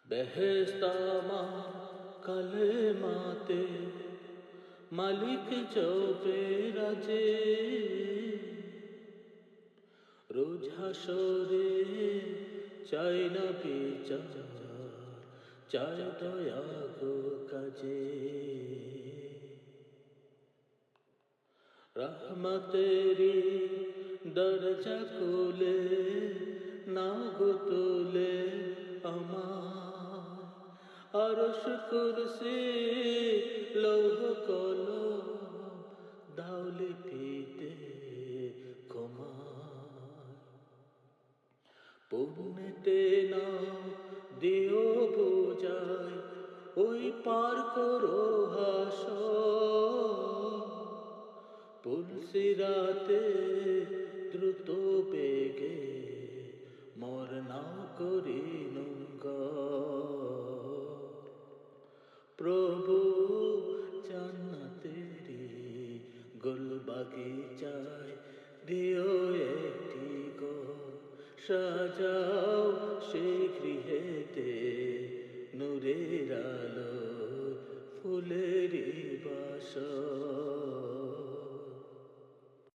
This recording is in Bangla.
বেহেশতামা কালেমাতে মালিক জপে রাজে, রোজ হাসরে চাই না বিচার, চাই দয়া গো কাজে। রহমতেরি দরজা খুলে নাও গো তুলে আমার, আরশ কুরসি লৌহ কলম দাও লিপিতে ক্ষমায়। পুণ্যেতে নাও দিও বোঝায়, ওই পার করো হাসর। পুলসিরাতে দ্রুত বেগে মোর নাও করি নোঙ্গর। প্রভু জান্নাতেরি গুল বাগিচায় দিও একটি ঘর, সাজাও সেই গৃহেতে নূরের আলো।